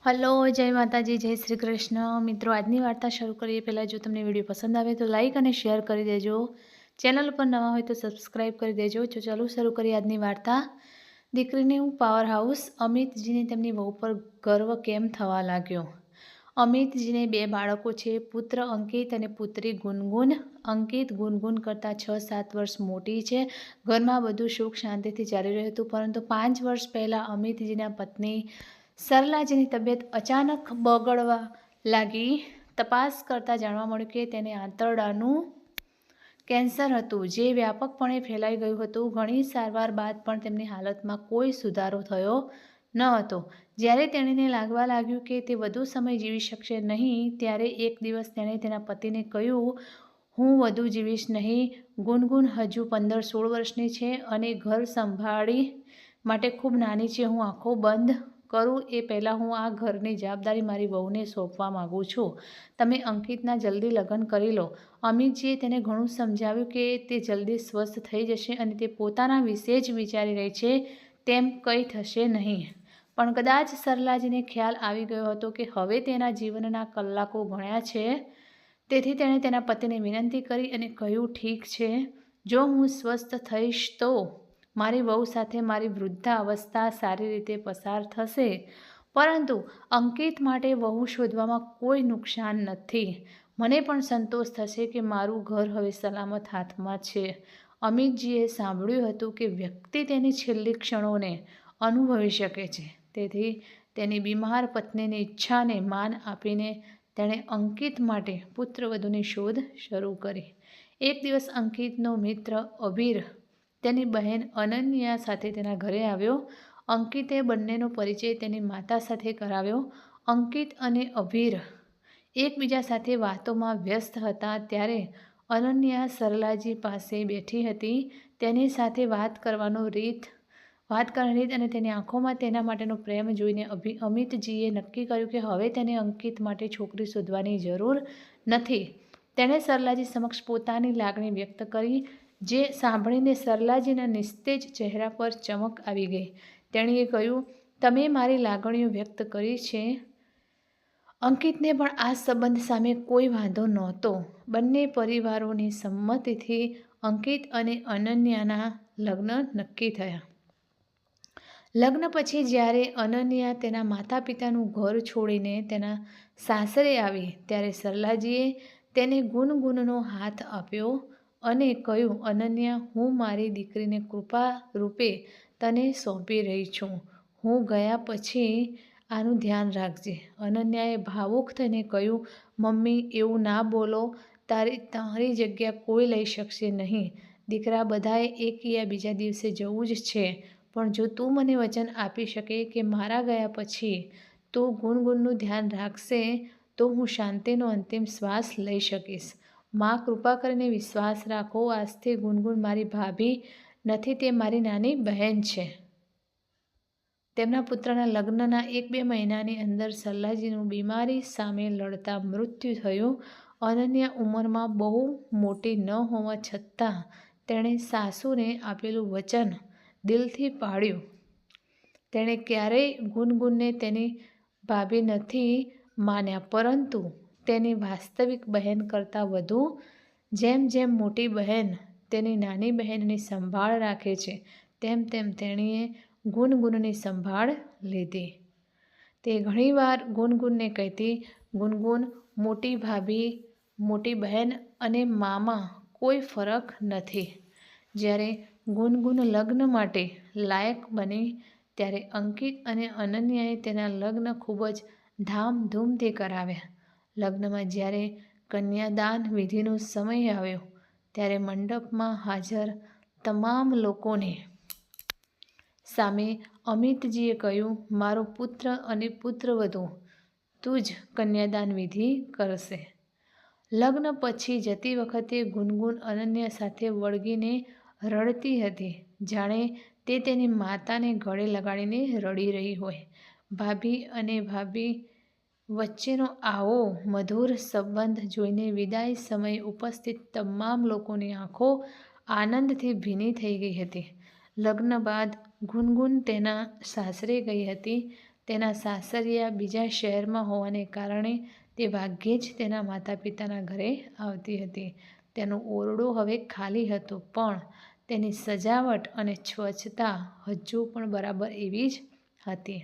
Hello, જય માતાજી, જય શ્રી કૃષ્ણ. મિત્રો, આજની વાર્તા શરૂ કરીએ પહેલાં જો તમને વિડીયો પસંદ આવે તો લાઇક અને શેર કરી દેજો. ચેનલ પર નવા હોય તો સબસ્ક્રાઈબ કરી દેજો. જો ચાલો શરૂ કરીએ આજની વાર્તા. દીકરીનું પાવર હાઉસ. અમિતજીને તેમની વહુ પર ગર્વ કેમ થવા લાગ્યો? અમિતજીને 2 બાળકો છે, પુત્ર અંકિત અને પુત્રી ગુનગુન. અંકિત ગુનગુન કરતાં 6-7 વર્ષ મોટી છે. ઘરમાં બધું સુખ શાંતિથી ચાલી રહ્યું હતું, પરંતુ 5 વર્ષ પહેલાં અમિતજીના પત્ની સરલાજીની તબિયત અચાનક બગડવા લાગી. તપાસ કરતાં જાણવા મળ્યું કે તેને આંતરડાનું કેન્સર હતું, જે વ્યાપકપણે ફેલાઈ ગયું હતું. ઘણી સારવાર બાદ પણ તેમની હાલતમાં કોઈ સુધારો થયો ન હતો. જ્યારે તેણીને લાગવા લાગ્યું કે તે વધુ સમય જીવી શકશે નહીં, ત્યારે એક દિવસ તેણે તેના પતિને કહ્યું, હું વધુ જીવીશ નહીં. ગુનગુન હજુ 15-16 વર્ષની છે અને ઘર સંભાળી માટે ખૂબ નાની છે. હું આંખો બંધ કરું એ પહેલાં હું આ ઘરની જવાબદારી મારી વહુને સોંપવા માગું છું. તમે અંકિતના જલ્દી લગ્ન કરી લો. અમિતજીએ તેને ઘણું સમજાવ્યું કે તે જલ્દી સ્વસ્થ થઈ જશે અને તે પોતાના વિશે જ વિચારી રહી છે, તેમ કંઈ થશે નહીં. પણ કદાચ સરલાજીને ખ્યાલ આવી ગયો હતો કે હવે તેના જીવનના કલાકો ગણ્યા છે. તેથી તેણે તેના પતિને વિનંતી કરી અને કહ્યું, ઠીક છે, જો હું સ્વસ્થ થઈશ તો મારી વહુ સાથે મારી વૃદ્ધાવસ્થા સારી રીતે પસાર થશે, પરંતુ અંકિત માટે વહુ શોધવામાં કોઈ નુકસાન નથી. મને પણ સંતોષ થશે કે મારું ઘર હવે સલામત હાથમાં છે. અમિતજીએ સાંભળ્યું હતું કે વ્યક્તિ તેની છેલ્લી ક્ષણોને અનુભવી શકે છે. તેથી તેની બીમાર પત્નીની ઈચ્છાને માન આપીને તેણે અંકિત માટે પુત્રવધૂની શોધ શરૂ કરી. એક દિવસ અંકિતનો મિત્ર અભીર તેની બહેન અનન્યા સાથે તેના ઘરે આવ્યો. અંકિતે બંનેનો પરિચય તેની માતા સાથે કરાવ્યો. અંકિત અને અભીર એકબીજા સાથે વાતોમાં વ્યસ્ત હતા ત્યારે અનન્યા સરલાજી પાસે બેઠી હતી. તેની સાથે વાત કરવાની રીત અને તેની આંખોમાં તેના માટેનો પ્રેમ જોઈને અમિતજીએ નક્કી કર્યું કે હવે તેને અંકિત માટે છોકરી શોધવાની જરૂર નથી. તેણે સરલાજી સમક્ષ પોતાની લાગણી વ્યક્ત કરી, જે સાંભળીને સરલાજીના નિસ્તેજ ચહેરા પર ચમક આવી ગઈ. તેણીએ કહ્યું, તમે મારી લાગણીઓ વ્યક્ત કરી છે. અંકિતને પણ આ સંબંધ સામે કોઈ વાંધો નહોતો. બંને પરિવારોની સંમતિથી અંકિત અને અનન્યાના લગ્ન નક્કી થયા. લગ્ન પછી જ્યારે અનન્યા તેના માતા પિતાનું ઘર છોડીને તેના સાસરે આવી, ત્યારે સરલાજીએ તેને ગુનગુનનો હાથ આપ્યો અને કહ્યું, અનન્યા, હું મારી દીકરીને કૃપા રૂપે તને સોંપી રહી છું. હું ગયા પછી આનું ધ્યાન રાખજે. અનન્યાએ ભાવુક થઈને કહ્યું, મમ્મી, એવું ના બોલો. તારી જગ્યા કોઈ લઈ શકશે નહીં. દીકરા, બધાએ એક યા બીજા દિવસે જવું જ છે, પણ જો તું મને વચન આપી શકે કે મારા ગયા પછી તું ગુનગુનનું ધ્યાન રાખશે, તો હું શાંતિનો અંતિમ શ્વાસ લઈ શકીશ. માં, કૃપા કરીને વિશ્વાસ રાખો. આજથી ગુનગુન મારી ભાભી નથી, તે મારી નાની બહેન છે. તેમના પુત્રના લગ્નના 1-2 મહિનાની અંદર સરલાજીનું બીમારી સામે લડતા મૃત્યુ થયું. અનન્યા ઉંમરમાં બહુ મોટી ન હોવા છતાં તેણે સાસુને આપેલું વચન દિલથી પાળ્યું. તેણે ક્યારેય ગુનગુનને તેની ભાભી નથી માન્યા, પરંતુ તેની વાસ્તવિક બહેન કરતાં વધુ. જેમ જેમ મોટી બહેન તેની નાની બહેનની સંભાળ રાખે છે, તેમ તેમ તેણીએ ગુનગુનની સંભાળ લીધી. તે ઘણીવાર ગુનગુનને કહેતી, ગુનગુન, મોટી ભાભી, મોટી બહેન અને મામાં કોઈ ફરક નથી. જ્યારે ગુનગુન લગ્ન માટે લાયક બની, ત્યારે અંકિત અને અનન્યાએ તેના લગ્ન ખૂબ જ ધામધૂમથી કરાવ્યા. લગ્નમાં જ્યારે કન્યાદાન વિધિનો સમય આવ્યો, ત્યારે મંડપમાં હાજર તમામ લોકોની સામે અમિતજીએ કહ્યું, મારો પુત્ર અને પુત્રવધુ તું જ કન્યાદાન વિધિ કરશે. લગ્ન પછી જતી વખતે ગુનગુન અનન્યા સાથે વળગીને રડતી હતી, જાણે તે તેની માતાને ગળે લગાડીને રડી રહી હોય. ભાભી અને ભાભી વચ્ચેનો આવો મધુર સંબંધ જોઈને વિદાય સમયે ઉપસ્થિત તમામ લોકોની આંખો આનંદથી ભીની થઈ ગઈ હતી. લગ્ન બાદ ગુનગુન તેના સાસરે ગઈ હતી. તેના સાસરિયા બીજા શહેરમાં હોવાને કારણે તે ભાગ્યે જ તેના માતા પિતાના ઘરે આવતી હતી. તેનો ઓરડો હવે ખાલી હતો, પણ તેની સજાવટ અને સ્વચ્છતા હજુ પણ બરાબર એવી જ હતી.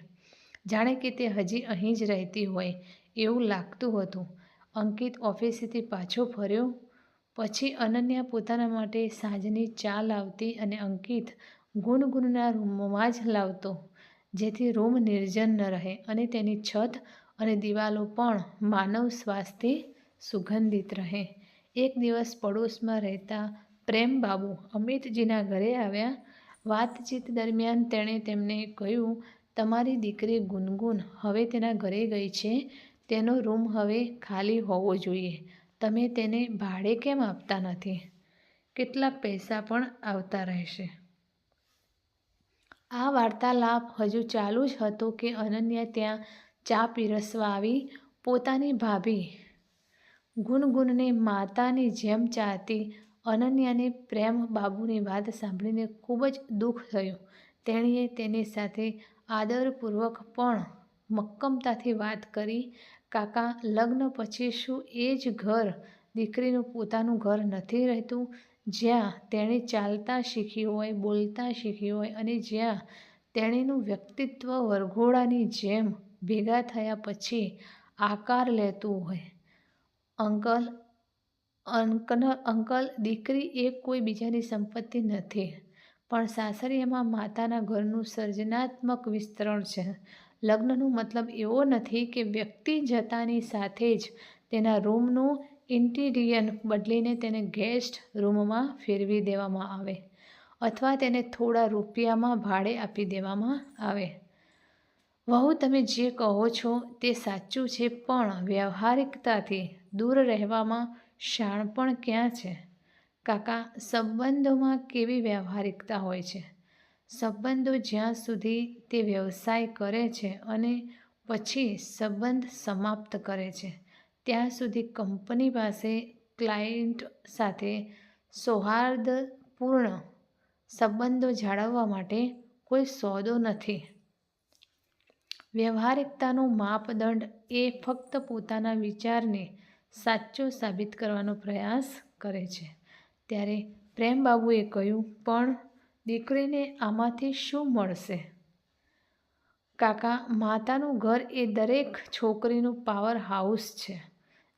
જાણે કે તે હજી અહીં જ રહેતી હોય એવું લાગતું હતું. અંકિત ઓફિસેથી પાછો ફર્યો પછી અનન્યા પોતાના માટે સાંજની ચા લાવતી અને અંકિત ગુનગુનના રૂમમાં જ લાવતો, જેથી રૂમ નિર્જન ન રહે અને તેની છત અને દિવાલો પણ માનવ શ્વાસથી સુગંધિત રહે. એક દિવસ પડોશમાં રહેતા પ્રેમબાબુ અમિતજીના ઘરે આવ્યા. વાતચીત દરમિયાન તેણે તેમને કહ્યું, તમારી દીકરી ગુનગુન હવે તેના ઘરે ગઈ છે. તેનો રૂમ હવે ખાલી હોવો જોઈએ. તમે તેને ભાડે કેમ આપતા નથી? કેટલાક પૈસા પણ આવતા રહેશે. આ વાર્તાલાપ હજુ ચાલુ જ હતો કે અનન્યા ત્યાં ચા પીરસવા આવી. પોતાની ભાભી ગુનગુનને માતાની જેમ ચાહતી અનન્યાને પ્રેમબાબુની વાત સાંભળીને ખૂબ જ દુઃખ થયું. તેણીએ તેની સાથે આદરપૂર્વક પણ મક્કમતાથી વાત કરી. કાકા, લગ્ન પછી શું એ જ ઘર દીકરીનું પોતાનું ઘર નથી રહેતું? જ્યાં તેણી ચાલતા શીખી હોય, બોલતા શીખી હોય અને જ્યાં તેણીનું વ્યક્તિત્વ વરઘોડાની જેમ ભેગા થયા પછી આકાર લેતું હોય. અંકલ, દીકરી એ કોઈ બીજાની સંપત્તિ નથી, પણ સાસરિયામાં માતાના ઘરનું સર્જનાત્મક વિસ્તરણ છે. લગ્નનો મતલબ એવો નથી કે વ્યક્તિ જતાની સાથે જ તેના રૂમનું ઇન્ટિરિયર બદલીને તેને ગેસ્ટ રૂમમાં ફેરવી દેવામાં આવે અથવા તેને થોડા રૂપિયામાં ભાડે આપી દેવામાં આવે. વહુ, તમે જે કહો છો તે સાચું છે, પણ વ્યવહારિકતાથી દૂર રહેવામાં શાણપણ ક્યાં છે? કાકા, સંબંધોમાં કેવી વ્યવહારિકતા હોય છે? સંબંધો જ્યાં સુધી તે વ્યવસાય કરે છે અને પછી સંબંધ સમાપ્ત કરે છે, ત્યાં સુધી કંપની પાસે ક્લાયન્ટ સાથે સૌહાર્દપૂર્ણ સંબંધો જાળવવા માટે કોઈ સોદો નથી. વ્યવહારિકતાનો માપદંડ એ ફક્ત પોતાના વિચારને સાચો સાબિત કરવાનો પ્રયાસ કરે છે. ત્યારે પ્રેમબાબુએ કહ્યું, પણ દીકરીને આમાંથી શું મળશે? કાકા, માતાનું ઘર એ દરેક છોકરીનું પાવર હાઉસ છે,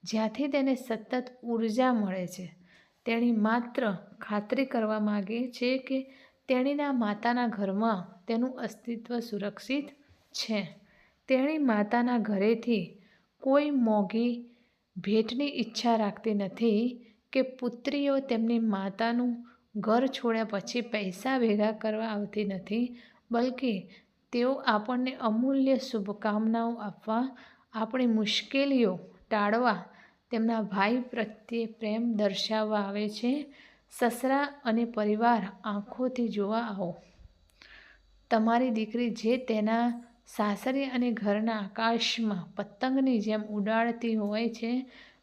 જ્યાંથી તેને સતત ઉર્જા મળે છે. તેણી માત્ર ખાતરી કરવા માંગે છે કે તેણીના માતાના ઘરમાં તેનું અસ્તિત્વ સુરક્ષિત છે. તેણી માતાના ઘરેથી કોઈ મોંઘી ભેટની ઈચ્છા રાખતી નથી કે પુત્રીઓ તેમની માતાનું ઘર છોડ્યા પછી પૈસા ભેગા કરવા આવતી નથી, બલ્કે તેઓ આપણને અમૂલ્ય શુભકામનાઓ આપવા, આપણી મુશ્કેલીઓ ટાળવા, તેમના ભાઈ પ્રત્યે પ્રેમ દર્શાવવા આવે છે. સસરા અને પરિવાર આંખોથી જોવા આવો. તમારી દીકરી જે તેના સાસરે અને ઘરના આકાશમાં પતંગની જેમ ઉડાડતી હોય છે,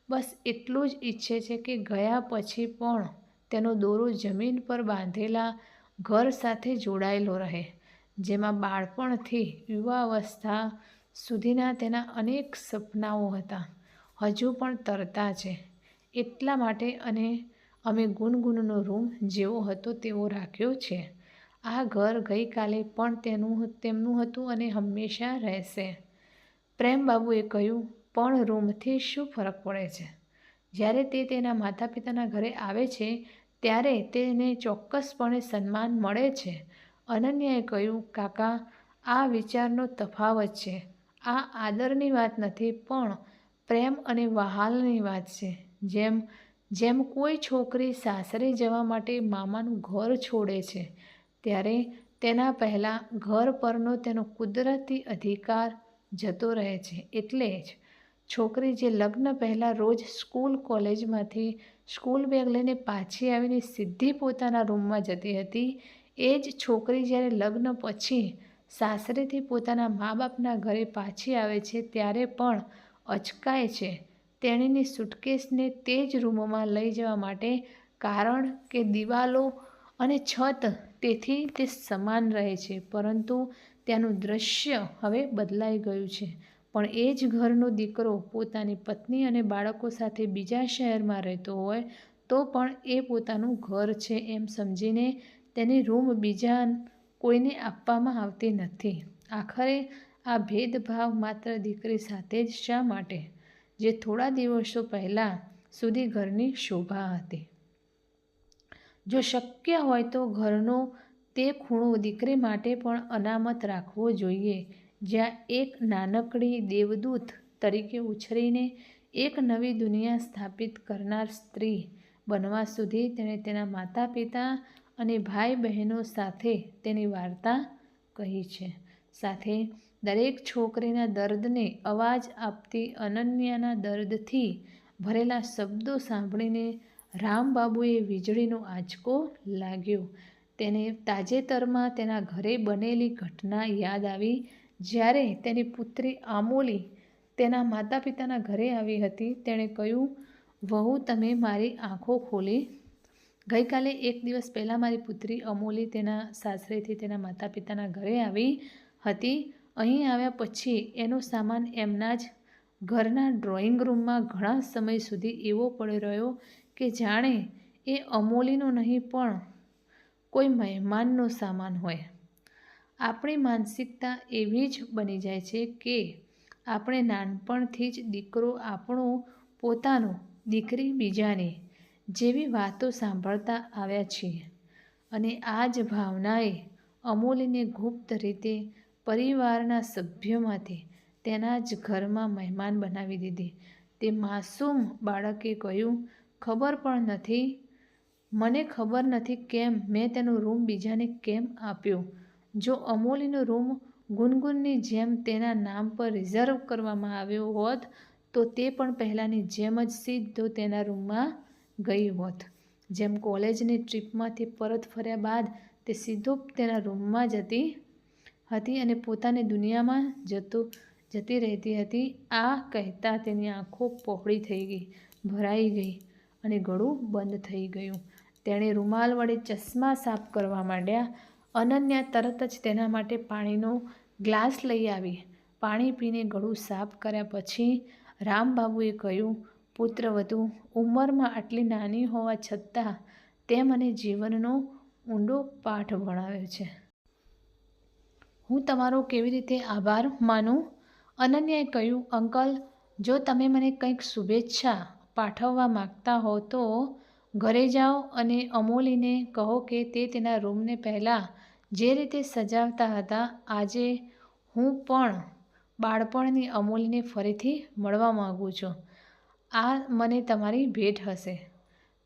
બસ એટલું જ ઈચ્છે છે કે ગયા પછી પણ તેનો દોરો જમીન પર બાંધેલા ઘર સાથે જોડાયેલો રહે, જેમાં બાળપણથી યુવાવસ્થા સુધીના તેના અનેક સપનાઓ હતા, હજુ પણ તરતા છે. એટલા માટે અમે ગુનગુનનો રૂમ જેવો હતો તેવો રાખ્યો છે. આ ઘર ગઈકાલે પણ તેમનું હતું અને હંમેશા રહેશે. પ્રેમબાબુએ કહ્યું, પણ રૂમથી શું ફરક પડે છે? જ્યારે તે તેના માતા પિતાના ઘરે આવે છે ત્યારે તેને ચોક્કસપણે સન્માન મળે છે. અનન્યાએ કહ્યું, કાકા, આ વિચારનો તફાવત છે. આ આદરની વાત નથી, પણ પ્રેમ અને વહાલની વાત છે. જેમ કોઈ છોકરી સાસરે જવા માટે મામાનું ઘર છોડે છે, ત્યારે તેના પહેલાં ઘર પરનો તેનો કુદરતી અધિકાર જતો રહે છે. એટલે જ છોકરી જે લગ્ન પહેલાં રોજ સ્કૂલ કોલેજમાંથી સ્કૂલ બેગ લઈને પાછી આવીને સીધી પોતાના રૂમમાં જતી હતી, એ જ છોકરી જ્યારે લગ્ન પછી સાસરેથી પોતાના મા બાપના ઘરે પાછી આવે છે ત્યારે પણ અચકાય છે તેણીની સૂટકેસને તે જ રૂમમાં લઈ જવા માટે, કારણ કે દિવાલો અને છત તેથી તે સમાન રહે છે, પરંતુ ત્યાંનું દ્રશ્ય હવે બદલાઈ ગયું છે. પણ એ જ ઘરનો દીકરો પોતાની પત્ની અને બાળકો સાથે બીજા શહેરમાં રહેતો હોય તો પણ એ પોતાનું ઘર છે એમ સમજીને તેની રૂમ બીજા કોઈને આપવામાં આવતી નથી. આખરે આ ભેદભાવ માત્ર દીકરી સાથે જ શા માટે, જે થોડા દિવસો પહેલાં સુધી ઘરની શોભા હતી? જો શક્ય હોય તો ઘરનો તે ખૂણો દીકરી માટે પણ અનામત રાખવો જોઈએ, જ્યાં એક નાનકડી દેવદૂત તરીકે ઉછરીને એક નવી દુનિયા સ્થાપિત કરનાર સ્ત્રી બનવા સુધી તેણે તેના માતા પિતા અને ભાઈ બહેનો સાથે તેની વાર્તા કહી છે. સાથે દરેક છોકરીના દર્દને અવાજ આપતી અનન્યાના દર્દથી ભરેલા શબ્દો સાંભળીને રામબાબુએ વીજળીનો આંચકો લાગ્યો. તેને તાજેતરમાં તેના ઘરે બનેલી ઘટના યાદ આવી, જ્યારે તેની પુત્રી આમોલી તેના માતા પિતાના ઘરે આવી હતી. તેણે કહ્યું, વહુ, તમે મારી આંખો ખોલી. ગઈકાલે એક દિવસ પહેલાં મારી પુત્રી અમોલી તેના સાસરેથી તેના માતા પિતાના ઘરે આવી હતી. અહીં આવ્યા પછી એનો સામાન એમના જ ઘરના ડ્રોઈંગ રૂમમાં ઘણા સમય સુધી એવો પડી રહ્યો કે જાણે એ અમોલીનો નહીં પણ કોઈ મહેમાનનો સામાન હોય. આપણી માનસિકતા એવી જ બની જાય છે કે આપણે નાનપણથી જ દીકરો આપણો પોતાનો, દીકરી બીજાની જેવી વાતો સાંભળતા આવ્યા છીએ. અને આ જ ભાવનાએ અમોલીને ગુપ્ત રીતે પરિવારના સભ્યોમાંથી તેના જ ઘરમાં મહેમાન બનાવી દીધી. તે માસૂમ બાળકે કહ્યું, ખબર પણ નથી, મને ખબર નથી કેમ મેં તેનો રૂમ બીજાને કેમ આપ્યો. જો અમોલીનો રૂમ ગુનગુનની જેમ તેના નામ પર રિઝર્વ કરવામાં આવ્યો હોત તો તે પણ પહેલાંની જેમ જ સીધો તેના રૂમમાં ગઈ હોત. જેમ કોલેજની ટ્રીપમાંથી પરત ફર્યા બાદ તે સીધો તેના રૂમમાં જતી હતી અને પોતાની દુનિયામાં જતી રહેતી હતી. આ કહેતાં તેની આંખો પહોળી થઈ ગઈ, ભરાઈ ગઈ અને ગળું બંધ થઈ ગયું. તેણે રૂમાલ વડે ચશ્મા સાફ કરવા માંડ્યા. અનન્યા તરત જ તેના માટે પાણીનો ગ્લાસ લઈ આવી. પાણી પીને ગળું સાફ કર્યા પછી રામબાબુએ કહ્યું, પુત્રવધુ, ઉંમરમાં આટલી નાની હોવા છતાં તે મને જીવનનો ઊંડો પાઠ ભણાવ્યો છે. હું તમારો કેવી રીતે આભાર માનું? અનન્યાએ કહ્યું, અંકલ, જો તમે મને કંઈક શુભેચ્છા પાઠવવા માંગતા હો તો ઘરે જાઓ અને અમોલીને કહો કે તે તેના રૂમને પહેલાં જે રીતે સજાવતા હતા, આજે હું પણ બાળપણની અમોલીને ફરીથી મળવા માગું છું. આ મને તમારી ભેટ હશે.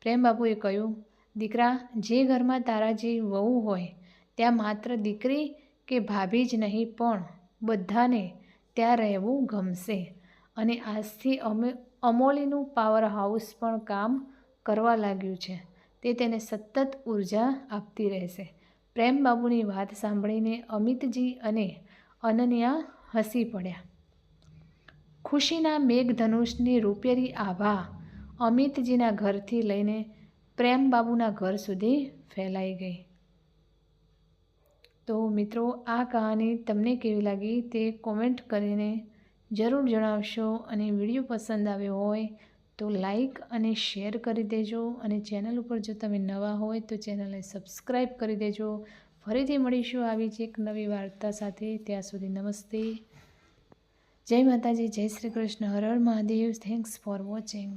પ્રેમબાબુએ કહ્યું, દીકરા, જે ઘરમાં તારા જેવી વહુ હોય ત્યાં માત્ર દીકરી કે ભાભી જ નહીં પણ બધાને ત્યાં રહેવું ગમશે. અને આજથી અમોલીનું પાવર હાઉસ પણ કામ કરવા લાગ્યું છે. તે તેને સતત ઉર્જા આપતી રહેશે. પ્રેમબાબુની વાત સાંભળીને અમિતજી અને અનન્યા હસી પડ્યા. ખુશીના મેઘધનુષની રૂપેરી આભા અમિતજીના ઘરથી લઈને પ્રેમબાબુના ઘર સુધી ફેલાઈ ગઈ. તો મિત્રો, આ કહાની તમને કેવી લાગી તે કોમેન્ટ કરીને જરૂર જણાવશો. અને વિડીયો પસંદ આવ્યો હોય તો લાઈક અને શેર કરી દેજો. અને ચેનલ ઉપર જો તમે નવા હોય તો ચેનલને સબસ્ક્રાઈબ કરી દેજો. ફરીથી મળીશું આવી જ એક નવી વાર્તા સાથે. ત્યાં સુધી નમસ્તે, જય માતાજી, જય શ્રી કૃષ્ણ, હર હર મહાદેવ. Thanks for watching.